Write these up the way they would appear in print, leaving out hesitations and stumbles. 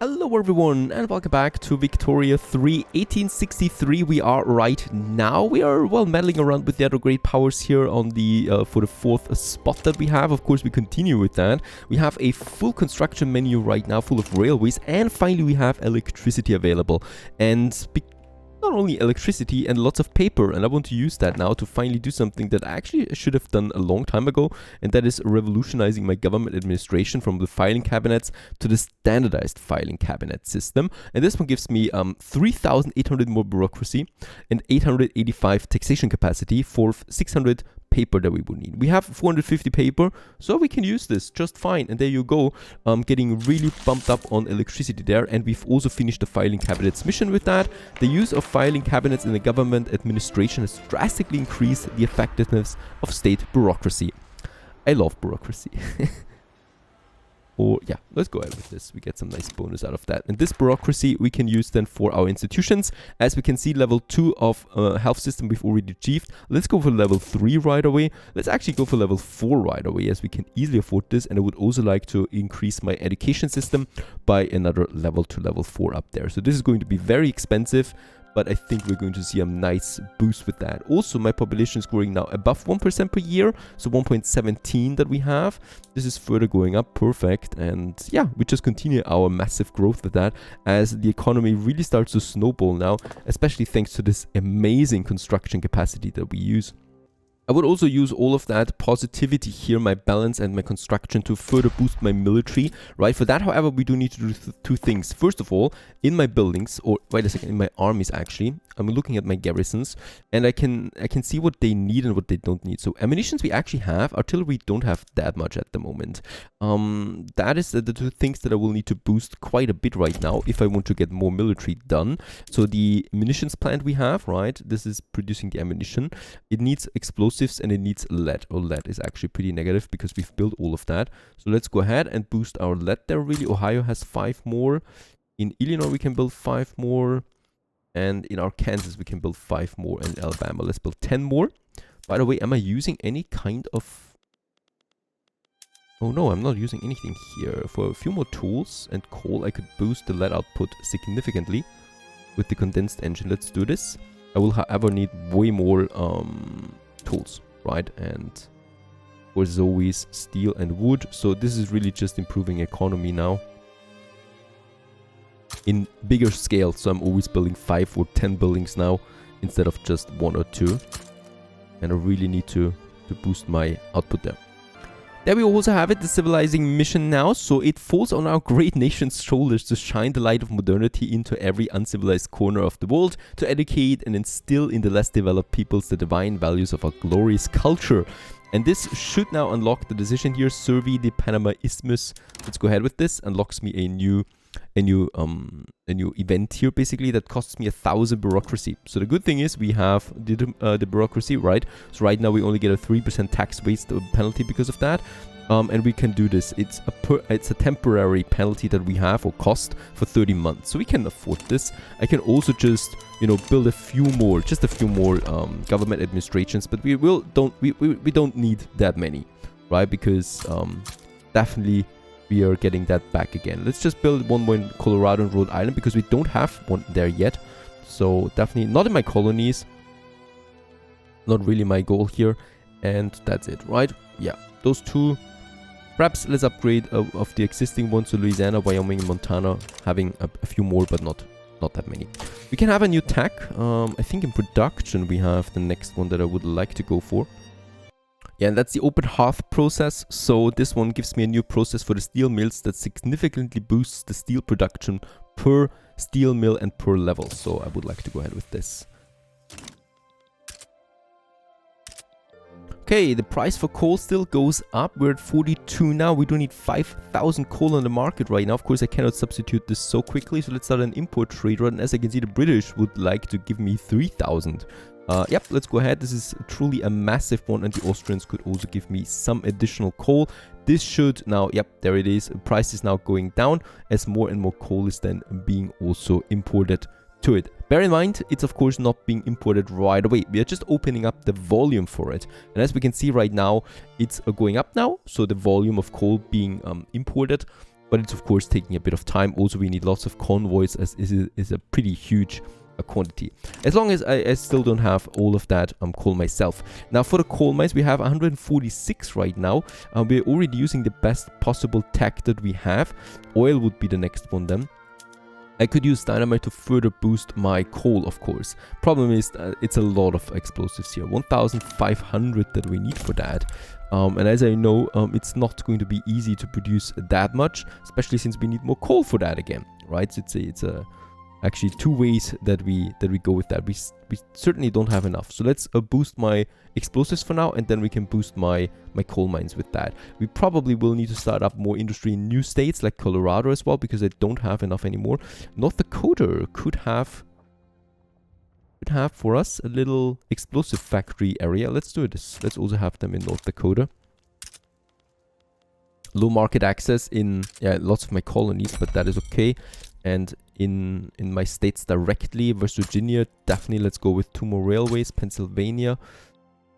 Hello everyone and welcome back to Victoria 3, 1863 we are right now. We are, well, meddling around with the other great powers here on the for the fourth spot that we have. Of course, we continue with that. We have a full construction menu right now full of railways, and finally we have electricity available. And not only electricity and lots of paper, and I want to use that now to finally do something that I actually should have done a long time ago, and that is revolutionizing my government administration from the filing cabinets to the standardized filing cabinet system. And this one gives me 3,800 more bureaucracy and 885 taxation capacity for 600 paper that we would need. We have 450 paper, so we can use this just fine. And there you go, getting really bumped up on electricity there. And we've also finished the filing cabinets mission with that. The use of filing cabinets in the government administration has drastically increased the effectiveness of state bureaucracy. I love bureaucracy. Or yeah, let's go ahead with this. We get some nice bonus out of that. And this bureaucracy we can use then for our institutions. As we can see, level 2 of health system we've already achieved. Let's go for level 3 right away. Let's actually go for level 4 right away, as we can easily afford this. And I would also like to increase my education system by another level to level 4 up there. So this is going to be very expensive, but I think we're going to see a nice boost with that. Also, my population is growing now above 1% per year, so 1.17 that we have. This is further going up, perfect. And yeah, we just continue our massive growth with that as the economy really starts to snowball now, especially thanks to this amazing construction capacity that we use. I would also use all of that positivity here, my balance and my construction, to further boost my military, right? For that, however, we do need to do two things. First of all, in my buildings, or wait a second, in my armies actually, I'm looking at my garrisons, and I can see what they need and what they don't need. So ammunitions we actually have, artillery don't have that much at the moment. That is the two things that I will need to boost quite a bit right now if I want to get more military done. So the munitions plant we have, right? This is producing the ammunition. It needs explosives and it needs lead. Or lead is actually pretty negative because we've built all of that. So let's go ahead and boost our lead there really. Ohio has 5 more. In Illinois we can build 5 more. And in Arkansas we can build 5 more. And in Alabama let's build 10 more. By the way, am I using any kind of... Oh no, I'm not using anything here. For a few more tools and coal I could boost the lead output significantly with the condensed engine. Let's do this. I will however need way more tools, right? And of course always steel and wood. So this is really just improving economy now in bigger scale. So I'm always building 5 or 10 buildings now instead of just 1 or 2. And I really need to boost my output there. There we also have it, the civilizing mission now. So it falls on our great nation's shoulders to shine the light of modernity into every uncivilized corner of the world, to educate and instill in the less developed peoples the divine values of our glorious culture. And this should now unlock the decision here, survey the Panama Isthmus. Let's go ahead with this. Unlocks me a new event here, basically, that costs me 1,000 bureaucracy. So the good thing is we have the bureaucracy, right? So right now we only get a 3% tax waste penalty because of that. And we can do this. It's a temporary penalty that we have, or cost, for 30 months. So we can afford this. I can also just, you know, build a few more government administrations, but we don't need that many, right? Because definitely we are getting that back again. Let's just build one more in Colorado and Rhode Island because we don't have one there yet. So definitely not in my colonies. Not really my goal here. And that's it, right? Yeah, those two. Perhaps let's upgrade of the existing ones. So Louisiana, Wyoming, and Montana having a few more, but not that many. We can have a new tech. I think in production we have the next one that I would like to go for. Yeah, and that's the open hearth process. So this one gives me a new process for the steel mills that significantly boosts the steel production per steel mill and per level. So I would like to go ahead with this. Okay, the price for coal still goes up. We're at 42 now. We do need 5,000 coal on the market right now. Of course, I cannot substitute this so quickly. So let's start an import trade run. And as I can see, the British would like to give me 3,000. Yep, let's go ahead. This is truly a massive one, and the Austrians could also give me some additional coal. This should now, yep, there it is. The price is now going down as more and more coal is then being also imported to it. Bear in mind, it's of course not being imported right away. We are just opening up the volume for it. And as we can see right now, it's going up now. So the volume of coal being imported. but it's of course taking a bit of time. Also, we need lots of convoys, as is a pretty huge quantity. As long as I still don't have all of that coal myself. Now for the coal mines, we have 146 right now. We're already using the best possible tech that we have. Oil would be the next one then. I could use dynamite to further boost my coal, of course. Problem is, it's a lot of explosives here. 1,500 that we need for that. And as I know, it's not going to be easy to produce that much, especially since we need more coal for that again, right? So it's actually two ways that we go with that. We certainly don't have enough. So let's boost my explosives for now, and then we can boost my coal mines with that. We probably will need to start up more industry in new states like Colorado as well, because I don't have enough anymore. North Dakota could have for us a little explosive factory area. Let's do this. Let's also have them in North Dakota. Low market access in lots of my colonies, but that is okay. And in my states directly, West Virginia, definitely let's go with 2 more railways. Pennsylvania,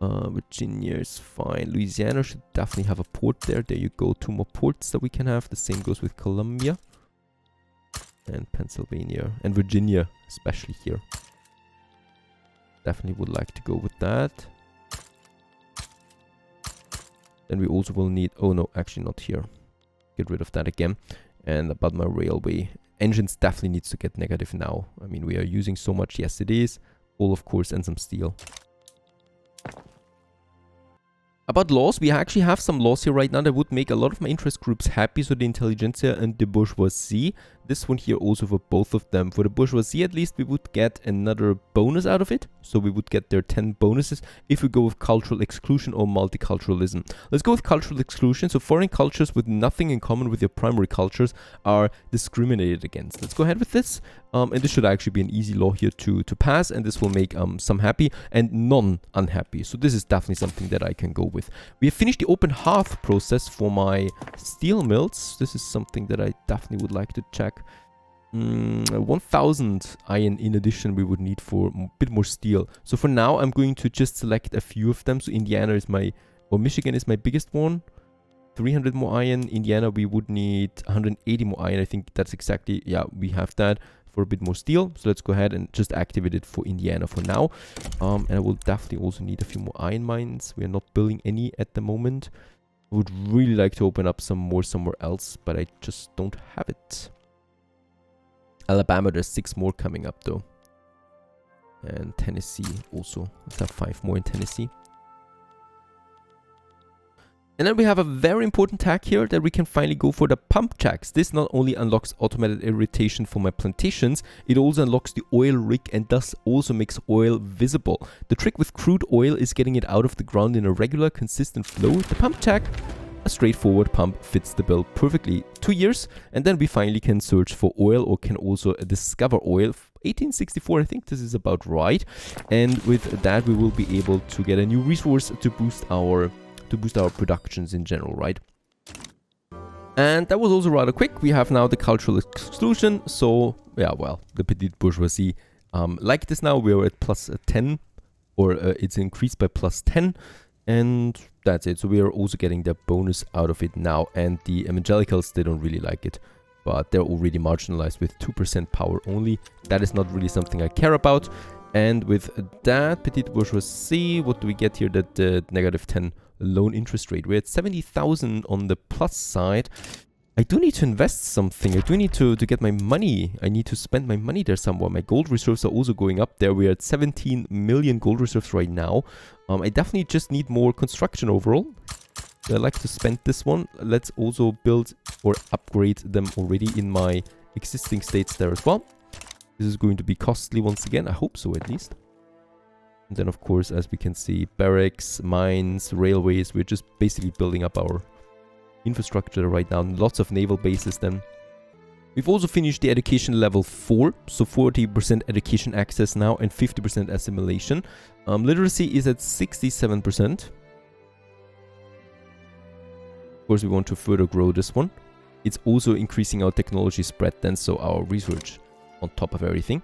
Virginia is fine. Louisiana should definitely have a port there. There you go, 2 more ports that we can have. The same goes with Columbia and Pennsylvania and Virginia, especially here. Definitely would like to go with that. Then we also will need, oh no, actually not here. Get rid of that again. And about my railway, engines definitely needs to get negative now. I mean, we are using so much. Yes, it is. Coal, of course, and some steel. About laws, we actually have some laws here right now that would make a lot of my interest groups happy. So the intelligentsia and the bourgeoisie. This one here also for both of them. For the bourgeoisie, at least, we would get another bonus out of it. So we would get their 10 bonuses if we go with cultural exclusion or multiculturalism. Let's go with cultural exclusion. So foreign cultures with nothing in common with your primary cultures are discriminated against. Let's go ahead with this. And this should actually be an easy law here to pass. And this will make some happy and none unhappy. So this is definitely something that I can go with. We have finished the open hearth process for my steel mills. This is something that I definitely would like to check. 1,000 iron in addition we would need for a bit more steel. So for now I'm going to just select a few of them. So Indiana is Michigan is my biggest one. 300 more iron. Indiana we would need 180 more iron. I think that's exactly, yeah, we have that for a bit more steel. So let's go ahead and just activate it for Indiana for now. And I will definitely also need a few more iron mines. We are not building any at the moment. I would really like to open up some more somewhere else, but I just don't have it. Alabama, there's 6 more coming up though. And Tennessee also. Let's have 5 more in Tennessee. And then we have a very important tag here that we can finally go for the pump jacks. This not only unlocks automated irrigation for my plantations, it also unlocks the oil rig and thus also makes oil visible. The trick with crude oil is getting it out of the ground in a regular, consistent flow. The pump jack, a straightforward pump, fits the bill perfectly. 2 years, and then we finally can search for oil or can also discover oil. 1864, I think this is about right. And with that, we will be able to get a new resource to boost our productions in general, right? And that was also rather quick. We have now the cultural exclusion. So yeah, well, the petite bourgeoisie like this now. We're at plus 10, or it's increased by plus 10. And that's it. So we are also getting the bonus out of it now. And the evangelicals, they don't really like it, but they're already marginalized with 2% power only. That is not really something I care about. And with that, petite bourgeoisie, what do we get here? That negative 10 loan interest rate. We're at 70,000 on the plus side. I do need to invest something. I do need to get my money. I need to spend my money there somewhere. My gold reserves are also going up there. We're at 17 million gold reserves right now. I definitely just need more construction overall. I like to spend this one. Let's also build or upgrade them already in my existing states there as well. This is going to be costly once again. I hope so, at least. And then, of course, as we can see, barracks, mines, railways. We're just basically building up our infrastructure right now. Lots of naval bases then. We've also finished the education level 4. So 40% education access now and 50% assimilation. Literacy is at 67%. Of course, we want to further grow this one. It's also increasing our technology spread then, so our research on top of everything.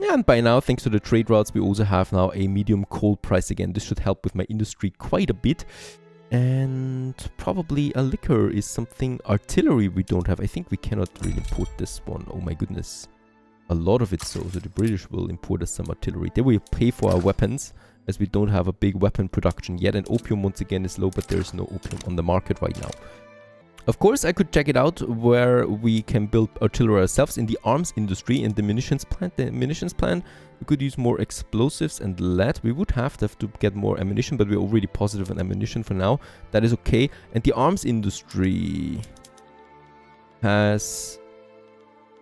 And by now, thanks to the trade routes, we also have now a medium coal price again. This should help with my industry quite a bit. And probably a liquor is something. Artillery we don't have. I think we cannot really import this one. Oh my goodness. A lot of it so the British will import us some artillery. They will pay for our weapons, as we don't have a big weapon production yet. And opium once again is low, but there's no opium on the market right now. Of course, I could check it out where we can build artillery ourselves in the arms industry, in the munitions plant. The munitions plant, we could use more explosives and lead. We would have to get more ammunition, but we're already positive on ammunition for now. That is okay. And the arms industry has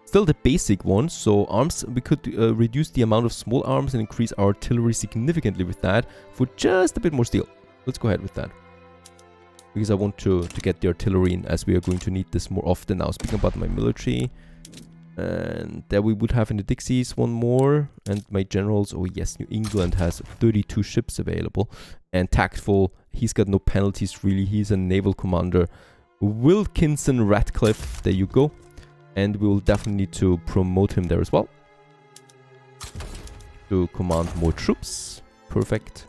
still the basic one. So arms, we could reduce the amount of small arms and increase our artillery significantly with that for just a bit more steel. Let's go ahead with that, because I want to get the artillery in, as we are going to need this more often now. Speaking about my military, and there we would have in the Dixies one more, and my generals. Oh yes, New England has 32 ships available, and tactful, he's got no penalties really. He's a naval commander. Wilkinson Ratcliffe, there you go. And we will definitely need to promote him there as well, to command more troops. Perfect.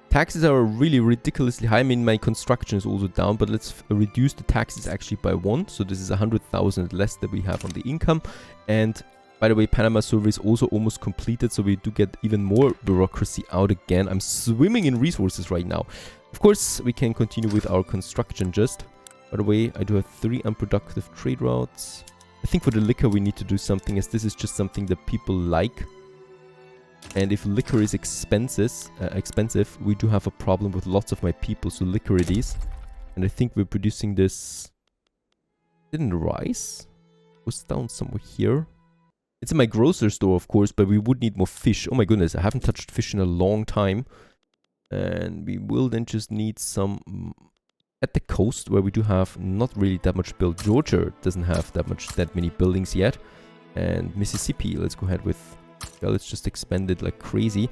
Taxes are really ridiculously high. I mean, my construction is also down, but let's reduce the taxes actually by 1. So this is 100,000 less that we have on the income. And by the way, Panama survey is also almost completed, so we do get even more bureaucracy out again. I'm swimming in resources right now. Of course, we can continue with our construction just. By the way, I do have 3 unproductive trade routes. I think for the liquor we need to do something, as this is just something that people like. And if liquor is expensive, we do have a problem with lots of my people, so liquor it is. And I think we're producing this... Didn't rice? It was down somewhere here. It's in my grocery store, of course, but we would need more fish. Oh my goodness, I haven't touched fish in a long time. And we will then just need some... At the coast, where we do have not really that much built. Georgia doesn't have that many buildings yet. And Mississippi, let's go ahead with... Yeah, let's just expand it like crazy.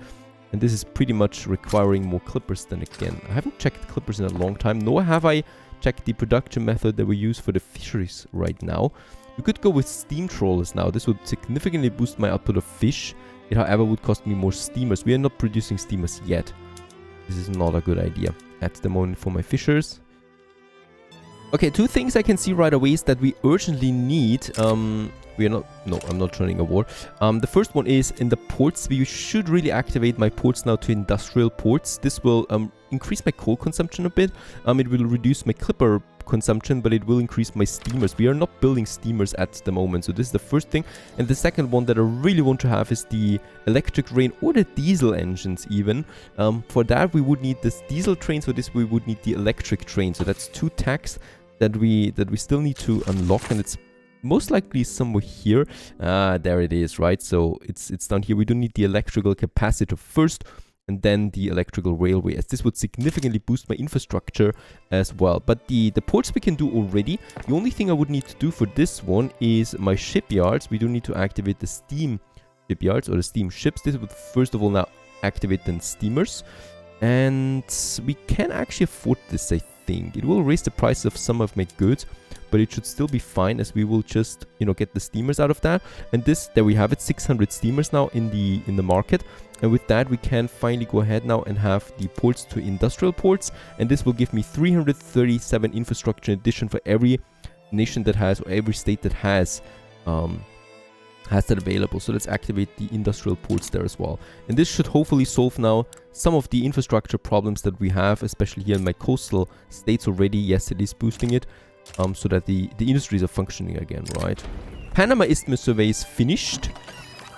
And this is pretty much requiring more clippers then again. I haven't checked clippers in a long time, nor have I checked the production method that we use for the fisheries right now. We could go with steam trawlers now. This would significantly boost my output of fish. It, however, would cost me more steamers. We are not producing steamers yet. This is not a good idea at the moment for my fishers. Okay, 2 things I can see right away is that we urgently need... we are not... No, I'm not joining a war. The first one is in the ports. We should really activate my ports now to industrial ports. This will increase my coal consumption a bit. It will reduce my clipper consumption, but it will increase my steamers. We are not building steamers at the moment, so this is the first thing. And the second one that I really want to have is the electric train or the diesel engines even. For that we would need this diesel train, so this we would need the electric train. So that's 2 tags that we still need to unlock, and it's most likely somewhere here. There it is, right? So it's down here. We do need the electrical capacitor first, and then the electrical railway, as this would significantly boost my infrastructure as well. But the ports we can do already. The only thing I would need to do for this one is my shipyards. We do need to activate the steam shipyards or the steam ships. This would first of all now activate then steamers, and we can actually afford this, I think. It will raise the price of some of my goods, but it should still be fine, as we will just, you know, get the steamers out of that. And this, there we have it, 600 steamers now in the market. And with that we can finally go ahead now and have the ports to industrial ports, and this will give me 337 infrastructure in addition for every nation that has, or every state that has that available. So let's activate the industrial ports there as well. And this should hopefully solve now some of the infrastructure problems that we have, especially here in my coastal states already. Yes, it is boosting it, so that the industries are functioning again, right? Panama Isthmus survey is finished.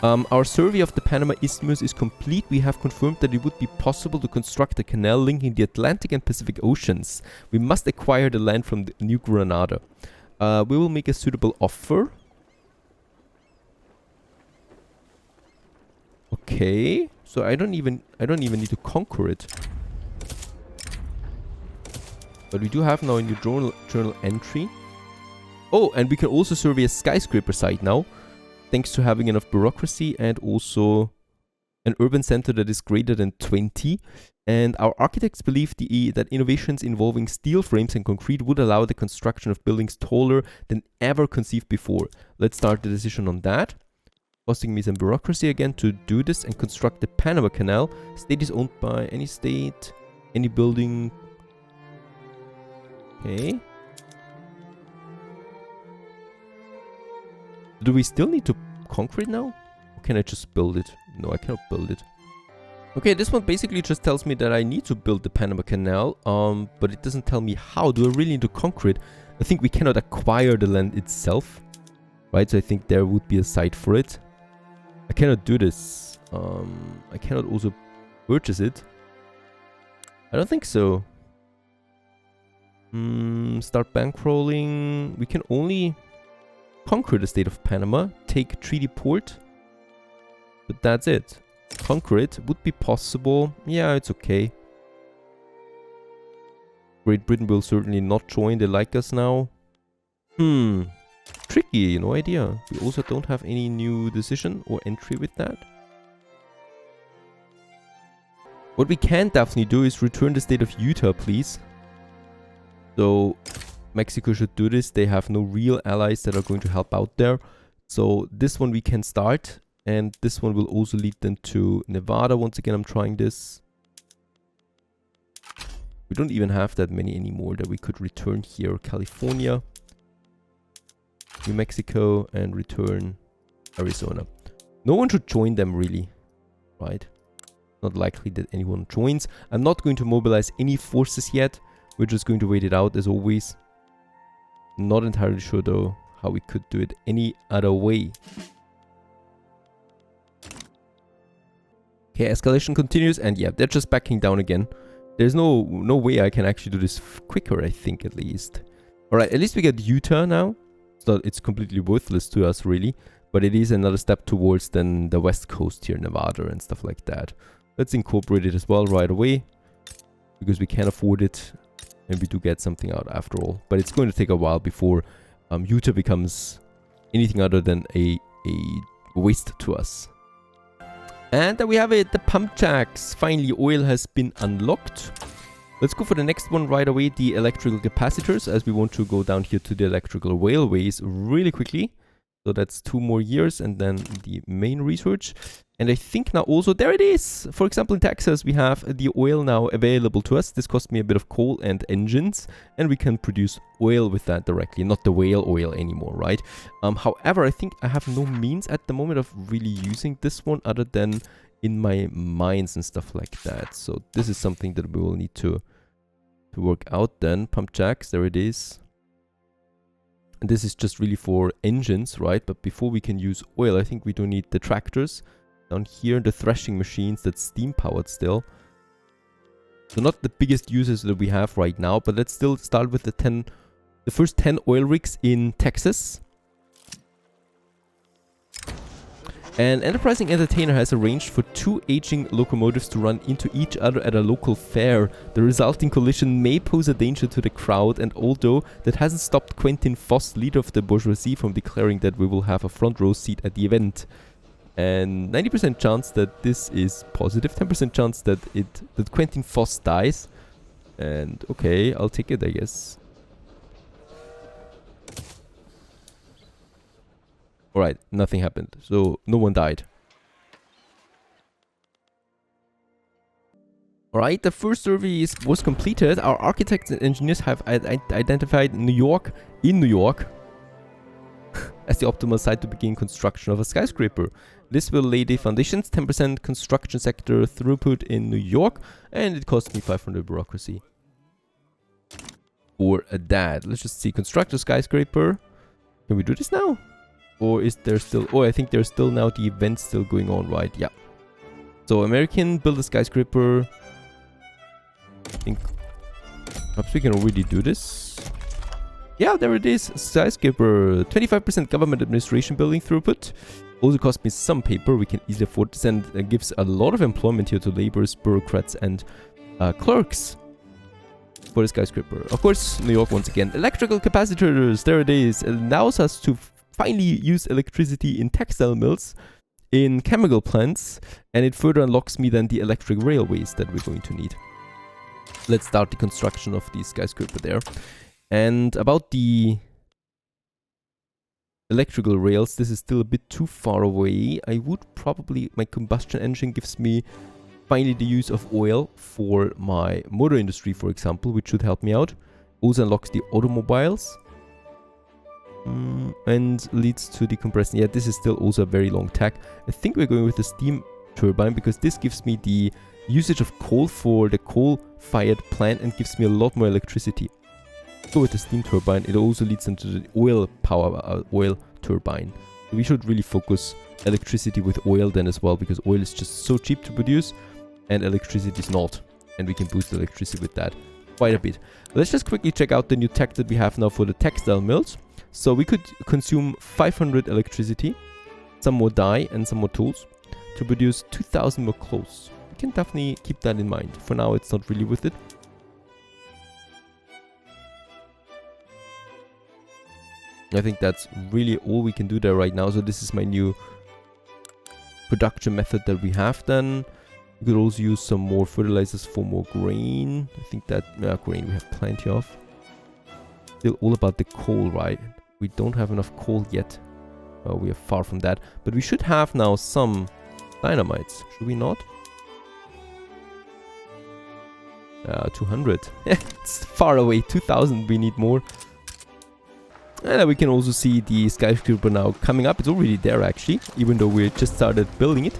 Our survey of the Panama Isthmus is complete. We have confirmed that it would be possible to construct a canal linking the Atlantic and Pacific Oceans. We must acquire the land from the New Granada. We will make a suitable offer. Okay, so I don't even need to conquer it. But we do have now a new journal entry. Oh, and we can also survey a skyscraper site now, thanks to having enough bureaucracy and also an urban center that is greater than 20. And our architects believe that innovations involving steel frames and concrete would allow the construction of buildings taller than ever conceived before. Let's start the decision on that. Costing me some bureaucracy again to do this and construct the Panama Canal. State is owned by any state. Any building. Okay. Do we still need to concrete now? Or can I just build it? No, I cannot build it. Okay, this one basically just tells me that I need to build the Panama Canal, but it doesn't tell me how. Do I really need to concrete? I think we cannot acquire the land itself, right? So I think there would be a site for it. I cannot do this. I cannot also purchase it. I don't think so. Start bankrolling. We can only conquer the state of Panama, take treaty port, but that's it. Conquer it would be possible. Yeah, it's okay. Great Britain will certainly not join. They like us now. Tricky, no idea. We also don't have any new decision or entry with that. What we can definitely do is return the state of Utah, please. So Mexico should do this. They have no real allies that are going to help out there. So this one we can start. And this one will also lead them to Nevada. Once again, I'm trying this. We don't even have that many anymore that we could return here. California, New Mexico, and return Arizona. No one should join them really, right? Not likely that anyone joins. I'm not going to mobilize any forces yet. We're just going to wait it out as always. Not entirely sure though how we could do it any other way. Okay, escalation continues, and yeah, they're just backing down again. There's no way I can actually do this quicker, I think, at least. Alright, at least we get Utah now. So it's completely worthless to us, really. But it is another step towards then the west coast here, Nevada and stuff like that. Let's incorporate it as well right away. Because we can afford it. And we do get something out after all. But it's going to take a while before Utah becomes anything other than a waste to us. And there we have it, the pump jacks. Finally, oil has been unlocked. Let's go for the next one right away, the electrical capacitors, as we want to go down here to the electrical railways really quickly. So that's 2 more years and then the main research. And I think now also, there it is! For example, in Texas, we have the oil now available to us. This cost me a bit of coal and engines, and we can produce oil with that directly, not the whale oil anymore, right? However, I think I have no means at the moment of really using this one other than in my mines and stuff like that. So this is something that we will need to work out then. Pump jacks, there it is. And this is just really for engines, right? But before we can use oil, I think we do need the tractors. Down here, the threshing machines, that's steam powered still. So not the biggest users that we have right now, but let's still start with the first 10 oil rigs in Texas. An enterprising entertainer has arranged for 2 aging locomotives to run into each other at a local fair. The resulting collision may pose a danger to the crowd, and although that hasn't stopped Quentin Foss, leader of the bourgeoisie, from declaring that we will have a front row seat at the event. And 90% chance that this is positive, 10% chance that Quentin Foss dies. And okay, I'll take it, I guess. Alright, nothing happened. So, no one died. Alright, the first survey was completed. Our architects and engineers have identified New York as the optimal site to begin construction of a skyscraper. This will lay the foundations, 10% construction sector throughput in New York, and it cost me 500 bureaucracy. For that. Let's just see. Construct a skyscraper. Can we do this now? Or is there still... Oh, I think there's still now the event still going on, right? Yeah. So, American build a skyscraper. I think... Perhaps we can already do this. Yeah, there it is. Skyscraper. 25% government administration building throughput. Also cost me some paper. We can easily afford this, and it gives a lot of employment here to laborers, bureaucrats, and clerks. For the skyscraper. Of course, New York once again. Electrical capacitors. There it is. It allows us to finally use electricity in textile mills, in chemical plants, and it further unlocks me then the electric railways that we're going to need. Let's start the construction of the skyscraper there. And about the electrical rails, this is still a bit too far away. I would probably... My combustion engine gives me finally the use of oil for my motor industry, for example, which should help me out. Also unlocks the automobiles. And leads to the compression. Yeah, this is still also a very long tag. I think we're going with the steam turbine because this gives me the usage of coal for the coal-fired plant and gives me a lot more electricity. Go with the steam turbine. It also leads into the oil power, oil turbine. So we should really focus electricity with oil then as well, because oil is just so cheap to produce and electricity is not. And we can boost electricity with that quite a bit. Let's just quickly check out the new tech that we have now for the textile mills. So we could consume 500 electricity, some more dye and some more tools to produce 2000 more clothes. We can definitely keep that in mind. For now, it's not really worth it. I think that's really all we can do there right now. So this is my new production method that we have then. We could also use some more fertilizers for more grain. I think that, yeah, grain we have plenty of. Still all about the coal, right? We don't have enough coal yet. We are far from that. But we should have now some dynamites. Should we not? 200. It's far away. 2000 we need more. And we can also see the skyscraper now coming up. It's already there actually, even though we just started building it.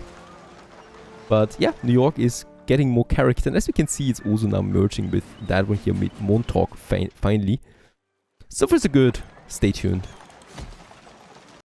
But yeah, New York is getting more character. And as we can see, it's also now merging with that one here, with Montauk finally. So far so good. Stay tuned.